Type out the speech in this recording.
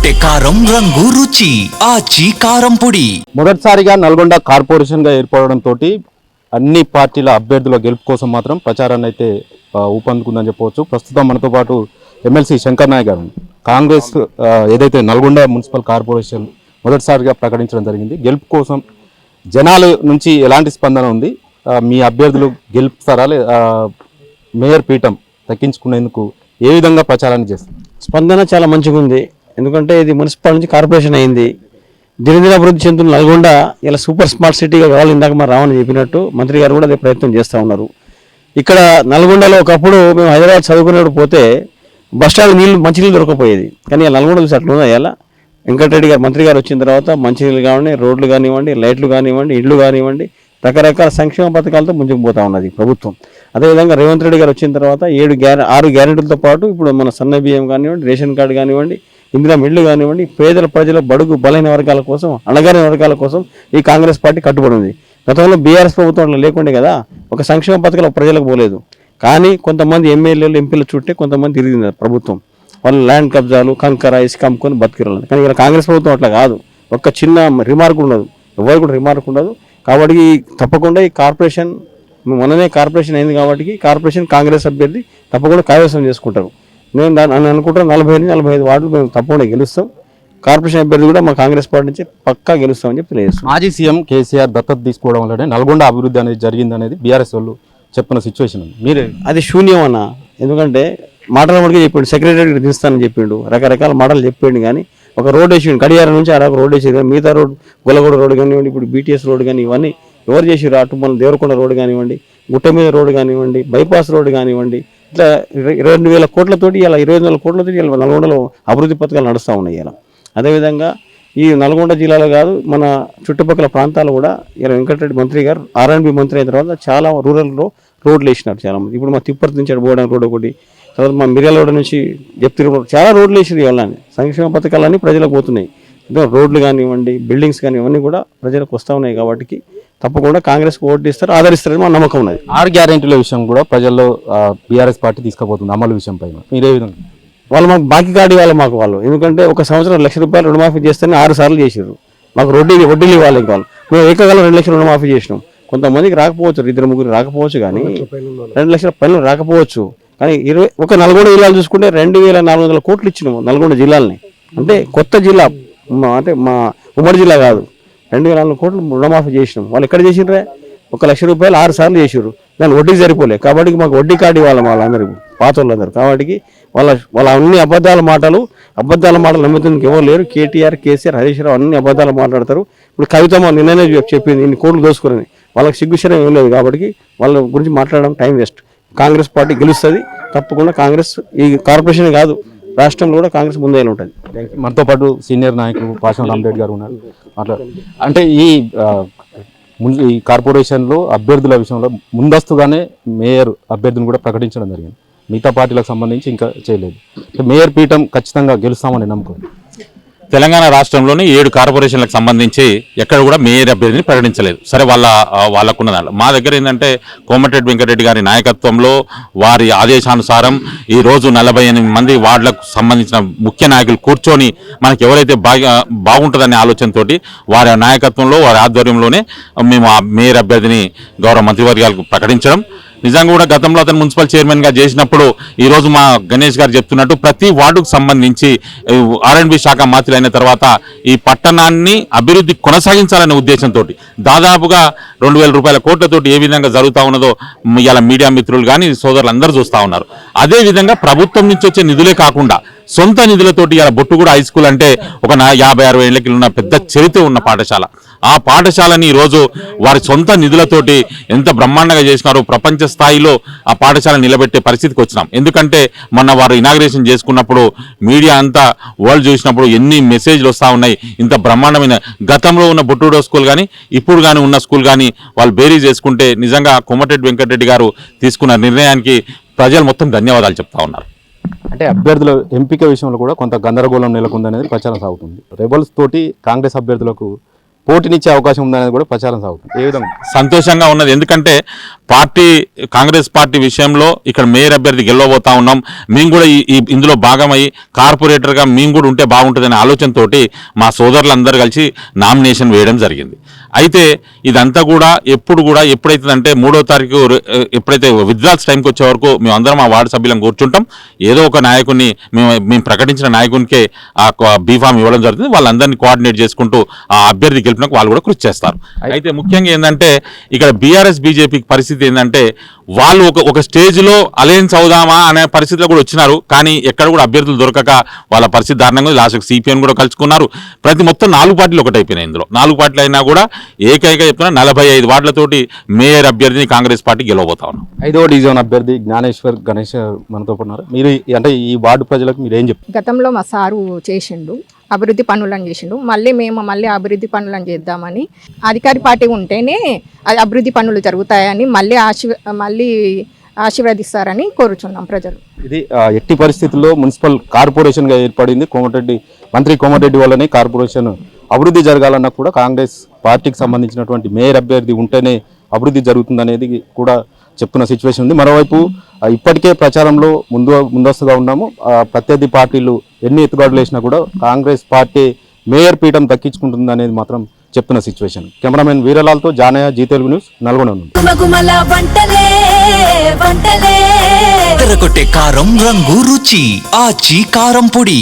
రొట్టె కారం రంగు రుచి ఆచి కారం పొడి. మొదటిసారిగా నల్గొండ కార్పొరేషన్ గా ఏర్పడడంతో అన్ని పార్టీల అభ్యర్థుల గెలుపు కోసం మాత్రం ప్రచారాన్ని అయితే ఊపందుకుందని చెప్పవచ్చు. ప్రస్తుతం మనతో పాటు ఎమ్మెల్సీ శంకర్ నాయక్ గారు కాంగ్రెస్ ఏదైతే నల్గొండ మున్సిపల్ కార్పొరేషన్ మొదటిసారిగా ప్రకటించడం జరిగింది, గెలుపు కోసం జనాల నుంచి ఎలాంటి స్పందన ఉంది, మీ అభ్యర్థులు గెలుపుతారా, మేయర్ పీఠం దక్కించుకునేందుకు ఏ విధంగా ప్రచారాన్ని చేస్తారు? స్పందన చాలా మంచిగా ఉంది. ఎందుకంటే ఇది మున్సిపల్ నుంచి కార్పొరేషన్ అయింది. దినదిన అభివృద్ధి చెందుతున్న నల్గొండ ఇలా సూపర్ స్మార్ట్ సిటీగా కావాలి. ఇందాక మా రావణ్ చెప్పినట్టు మంత్రి గారు కూడా అదే ప్రయత్నం చేస్తూ ఉన్నారు. ఇక్కడ నల్గొండలో ఒకప్పుడు మేము హైదరాబాద్ చదువుకునేప్పుడు పోతే బస్టాండ్ మంచినీళ్ళు దొరకపోయేది. కానీ నల్గొండ చూసి అట్లా ఉందా? ఇలా వెంకటరెడ్డి గారు మంత్రి గారు వచ్చిన తర్వాత మంచినీళ్ళు కానివ్వండి, రోడ్లు కానివ్వండి, లైట్లు కానివ్వండి, ఇళ్ళు కానివ్వండి, రకరకాల సంక్షేమ పథకాలతో ముందుకు పోతా ఉన్నది ప్రభుత్వం. అదేవిధంగా రేవంత్ రెడ్డి గారు వచ్చిన తర్వాత 6 గ్యారెంటీలతో పాటు ఇప్పుడు మన సన్న బియ్యం కానివ్వండి, రేషన్ కార్డు కానివ్వండి, ఇందిరా మిల్లు కానివ్వండి, పేదల ప్రజల బడుగు బలైన వర్గాల కోసం, అణగారిన వర్గాల కోసం ఈ కాంగ్రెస్ పార్టీ కట్టుబడి ఉంది. గతంలో బీఆర్ఎస్ ప్రభుత్వం అట్లా లేకుండే కదా, ఒక సంక్షేమ పథకాలు ప్రజలకు పోలేదు. కానీ కొంతమంది ఎమ్మెల్యేలు ఎంపీలు చుట్టే కొంతమంది తిరిగింది ప్రభుత్వం. వాళ్ళు ల్యాండ్ కబ్జాలు, కంకర, ఇసుక అమ్ముకొని బతికిరాలి. కానీ ఇక్కడ కాంగ్రెస్ ప్రభుత్వం అట్లా కాదు. ఒక చిన్న రిమార్క్ ఉండదు, ఎవరు కూడా రిమార్క్ ఉండదు. కాబట్టి తప్పకుండా ఈ కార్పొరేషన్ మొన్ననే కార్పొరేషన్ అయింది కాబట్టి కార్పొరేషన్ కాంగ్రెస్ అభ్యర్థి తప్పకుండా కైవసం చేసుకుంటారు. నేను అనుకుంటాను 40 నుంచి 45 వార్డులు మేము తప్పకుండా గెలుస్తాం. కార్పొరేషన్ అభ్యర్థి కూడా మా కాంగ్రెస్ పార్టీ నుంచి పక్కా గెలుస్తామని చెప్పి తెలియజేస్తాం. మాజీ సీఎం కేసీఆర్ దత్తత తీసుకోవడం వల్లనే నల్గొండ అభివృద్ధి అనేది జరిగింది అనేది బీఆర్ఎస్ వాళ్ళు చెప్పిన సిచ్యువేషన్ ఉంది. మీరే అది శూన్యం అన్న. ఎందుకంటే మాటల మటుకే చెప్పిండు, సెక్రటరీ తీస్తానని చెప్పిండు, రకరకాల మాటలు చెప్పిండు. కానీ ఒక రోడ్ వేసిండు, కడియారం నుంచి అరకు రోడ్ వేసేది. మిగతా రోడ్ గొల్లగూడ రోడ్ కానివ్వండి, ఇప్పుడు బీటీఎస్ రోడ్ కానీ ఇవన్నీ ఎవరు చేసిరు? అటు మన దేవరకొండ రోడ్ కానివ్వండి, గుట్ట మీద రోడ్ కానివ్వండి, బైపాస్ రోడ్ కానివ్వండి, ఇట్లా 2,000 కోట్లతోటి ఇలా 25,000 కోట్లతోటి ఇలా నల్గొండలో అభివృద్ధి పథకాలు నడుస్తూ ఉన్నాయి. ఇలా అదేవిధంగా ఈ నల్గొండ జిల్లాలో కాదు, మన చుట్టుపక్కల ప్రాంతాలు కూడా ఇలా వెంకటరెడ్డి మంత్రి గారు R&B మంత్రి అయిన తర్వాత చాలా రూరల్లో రోడ్లు వేసినారు చాలామంది. ఇప్పుడు మా తిప్పర్తి నుంచి పోవడానికి రోడ్ ఒకటి, తర్వాత మా మిర్యాలగూడ నుంచి జప్తి రోడ్, చాలా రోడ్లు వేసిరు. ఇవ్వాలని సంక్షేమ పథకాలన్నీ ప్రజలకు పోతున్నాయి. రోడ్లు కానివ్వండి, బిల్డింగ్స్ కానీ ఇవన్నీ కూడా ప్రజలకు వస్తూ ఉన్నాయి. కాబట్టి తప్పకుండా కాంగ్రెస్కి ఓటు ఇస్తారు, ఆదరిస్తారని మా నమ్మకం ఉన్నది. 6 గ్యారెంటీల విషయం కూడా ప్రజల్లో బీఆర్ఎస్ పార్టీ తీసుకుపోతుంది అమలు విషయం పైన మీరే విధంగా? వాళ్ళు మాకు బాకీ కార్డు ఇవ్వాలి వాళ్ళు. ఎందుకంటే ఒక సంవత్సరం ₹1,00,000 రుణమాఫీ చేస్తేనే 6 సార్లు చేసారు. మాకు వడ్డీలు ఇవ్వాలి. వాళ్ళు మేము ఏకకాలం 2 లక్షలు రుణమాఫీ చేసినాం. కొంతమందికి రాకపోవచ్చు, 2-3 రాకపోవచ్చు, కానీ 2 లక్షల పైన రాకపోవచ్చు. కానీ ఒక నల్గొండ జిల్లాలు చూసుకుంటే 2,400 కోట్లు ఇచ్చినాము నల్గొండ జిల్లాలని. అంటే కొత్త జిల్లా, అంటే మా ఉమ్మడి జిల్లా కాదు. 2,400 కోట్లు రుణమాఫీ చేసినాం. వాళ్ళు ఎక్కడ చేసిర్రే? ₹1,00,000 6 సార్లు చేసారు. దాని వడ్డీ సరిపోలే. కాబట్టి మాకు వడ్డీ కార్డు ఇవ్వాలి వాళ్ళందరూ, పాత వాళ్ళందరూ. కాబట్టి వాళ్ళ అన్ని అబద్ధాల మాటలు నమ్ముతుంది ఎవరు లేరు. కేటీఆర్, కేసీఆర్, హరీష్ రావు అన్ని అబద్ధాలు మాట్లాడతారు. ఇప్పుడు కవితమ్మ నిన్ననే చెప్పింది ఇన్ని కోట్లు దోసుకుని. వాళ్ళకి సిగ్గుశరం ఏం లేదు. కాబట్టి వాళ్ళ గురించి మాట్లాడడం టైం వేస్ట్. కాంగ్రెస్ పార్టీ గెలుస్తుంది తప్పకుండా. కాంగ్రెస్ ఈ కార్పొరేషన్ కాదు, రాష్ట్రంలో కూడా కాంగ్రెస్ ముందే ఉంటుంది. మనతో పాటు సీనియర్ నాయకులు పాషం రామరెడ్డి గారు ఉన్నారు. అంటే ఈ కార్పొరేషన్లో అభ్యర్థుల విషయంలో ముందస్తుగానే మేయర్ అభ్యర్థిని కూడా ప్రకటించడం జరిగింది. మిగతా పార్టీలకు సంబంధించి ఇంకా చేయలేదు. మేయర్ పీఠం ఖచ్చితంగా గెలుస్తామని నమ్మకం. తెలంగాణ రాష్ట్రంలోని 7 కార్పొరేషన్లకు సంబంధించి ఎక్కడ కూడా మేయర్ అభ్యర్థిని ప్రకటించలేదు. సరే, వాళ్ళకున్న దాంట్లో మా దగ్గర ఏంటంటే కోమటిరెడ్డి వెంకటరెడ్డి గారి నాయకత్వంలో వారి ఆదేశానుసారం ఈరోజు 48 మంది వార్డులకు సంబంధించిన ముఖ్య నాయకులు కూర్చొని మనకి ఎవరైతే బాగుంటుందనే ఆలోచనతోటి వారి నాయకత్వంలో, వారి ఆధ్వర్యంలోనే మేము ఆ మేయర్ అభ్యర్థిని గౌరవ మంత్రివర్గాలకు ప్రకటించడం. నిజంగా కూడా గతంలో అతను మున్సిపల్ చైర్మన్గా చేసినప్పుడు ఈరోజు మా గణేష్ గారు చెప్తున్నట్టు ప్రతి వార్డుకు సంబంధించి R&B శాఖ మంత్రి అయిన తర్వాత ఈ పట్టణాన్ని అభివృద్ధి కొనసాగించాలనే ఉద్దేశంతో దాదాపుగా ₹2,000 కోట్లతోటి ఏ విధంగా జరుగుతూ ఉన్నదో ఇలా మీడియా మిత్రులు కానీ సోదరులు అందరూ చూస్తూ ఉన్నారు. అదేవిధంగా ప్రభుత్వం నుంచి వచ్చే నిధులే కాకుండా సొంత నిధులతోటి ఇలా బొట్టుగూడ హై స్కూల్ అంటే ఒక 50-60 ఏళ్ళకి ఉన్న పెద్ద చరిత్ర ఉన్న పాఠశాల. ఆ పాఠశాలని ఈరోజు వారి సొంత నిధులతోటి ఎంత బ్రహ్మాండంగా చేసినారో ప్రపంచ స్థాయిలో ఆ పాఠశాల నిలబెట్టే పరిస్థితికి వచ్చినాం. ఎందుకంటే మొన్న వారు ఇనాగ్రేషన్ చేసుకున్నప్పుడు మీడియా అంతా వరల్డ్ చూసినప్పుడు ఎన్ని మెసేజ్లు వస్తూ ఉన్నాయి. ఇంత బ్రహ్మాండమైన గతంలో ఉన్న బొట్టుగూడ స్కూల్ కానీ ఇప్పుడు కానీ ఉన్న స్కూల్ కానీ వాళ్ళు బేరీ చేసుకుంటే నిజంగా కోమటిరెడ్డి వెంకటరెడ్డి గారు తీసుకున్న నిర్ణయానికి ప్రజలు మొత్తం ధన్యవాదాలు చెప్తా ఉన్నారు. అంటే అభ్యర్థుల ఎంపిక విషయంలో కూడా కొంత గందరగోళం నెలకొందనేది ప్రచారం సాగుతుంది. రెబల్స్ తోటి కాంగ్రెస్ అభ్యర్థులకు పోటీనిచ్చే అవకాశం ఉందనేది కూడా ప్రచారం సాగుతుంది. ఏ విధంగా సంతోషంగా ఉన్నది. ఎందుకంటే కాంగ్రెస్ పార్టీ విషయంలో ఇక్కడ మేయర్ అభ్యర్థి గెలవబోతా ఉన్నాం, మేము కూడా ఇందులో భాగమై కార్పొరేటర్గా మేము కూడా ఉంటే బాగుంటుందనే ఆలోచనతోటి మా సోదరులందరూ కలిసి నామినేషన్ వేయడం జరిగింది. అయితే ఇదంతా కూడా ఎప్పుడైతుందంటే 3వ తారీఖు ఎప్పుడైతే విత్డ్రాల్స్ టైంకి వచ్చే వరకు మేము అందరం ఆ వార్డు సభ్యులను కూర్చుంటాం. ఏదో ఒక నాయకుడిని మేము ప్రకటించిన నాయకునికే ఆ బీఫామ్ ఇవ్వడం జరుగుతుంది. వాళ్ళందరినీ కోఆర్డినేట్ చేసుకుంటూ ఆ అభ్యర్థి గెలిపినకు వాళ్ళు కూడా కృషి చేస్తారు. అయితే ముఖ్యంగా ఏంటంటే ఇక్కడ బీఆర్ఎస్ బీజేపీ పరిస్థితి ఏంటంటే వాళ్ళు ఒక స్టేజ్లో అలయన్స్ అవుదామా అనే పరిస్థితిలో కూడా వచ్చినారు. కానీ ఎక్కడ కూడా అభ్యర్థులు దొరకక వాళ్ళ పరిస్థితి దారుణంగా లాస్ట్కి సిపిఎం కూడా కలుసుకున్నారు. మొత్తం 4 పార్టీలు ఒకటైపోయినాయి. ఇందులో 4 పార్టీలు అయినా కూడా ఏకైక చెప్తున్నా 45 వార్డులతోటి మేయర్ అభ్యర్థిని కాంగ్రెస్ పార్టీ గెలవబోతా ఉన్నాం. 5వ డివిజన్ అభ్యర్థి జ్ఞానేశ్వర్ గణేష్ మనతో ఉన్నారు. మీరు అంటే ఈ వార్డు ప్రజలకు మీరు ఏం చెప్తారు? గతంలో మా సారు చేసిండు, అభివృద్ధి పనులను చేసిండు. మళ్ళీ అభివృద్ధి పనులను చేద్దామని, అధికారి పార్టీ ఉంటేనే అది అభివృద్ధి పనులు జరుగుతాయని మళ్ళీ ఆశీర్వదిస్తారని కోరుచున్నాం ప్రజలు. ఇది ఎట్టి పరిస్థితుల్లో మున్సిపల్ కార్పొరేషన్గా ఏర్పడింది. మంత్రి కోమటిరెడ్డి వల్లనే కార్పొరేషన్ అభివృద్ధి జరగాలన్నా కూడా కాంగ్రెస్ పార్టీకి సంబంధించినటువంటి మేయర్ అభ్యర్థి ఉంటేనే అభివృద్ధి జరుగుతుందనేది కూడా చెప్తున్న సిచ్యువేషన్ ఉంది. మరోవైపు ఇప్పటికే ప్రచారంలో ముందస్తుగా ఉన్నాము. ప్రత్యర్థి పార్టీలు ఎన్ని ఎత్తుగడలు వేసినా కూడా కాంగ్రెస్ పార్టీ మేయర్ పీఠం దక్కించుకుంటుంది అనేది మాత్రం చెప్తున్న సిచ్యువేషన్. కెమెరామెన్ వీరలాల్తో జానయ్య, జీ తెలుగు న్యూస్, నల్గొండ నుండి. తెరకొట్టే కారం రంగు రుచి ఆచి కారం పొడి.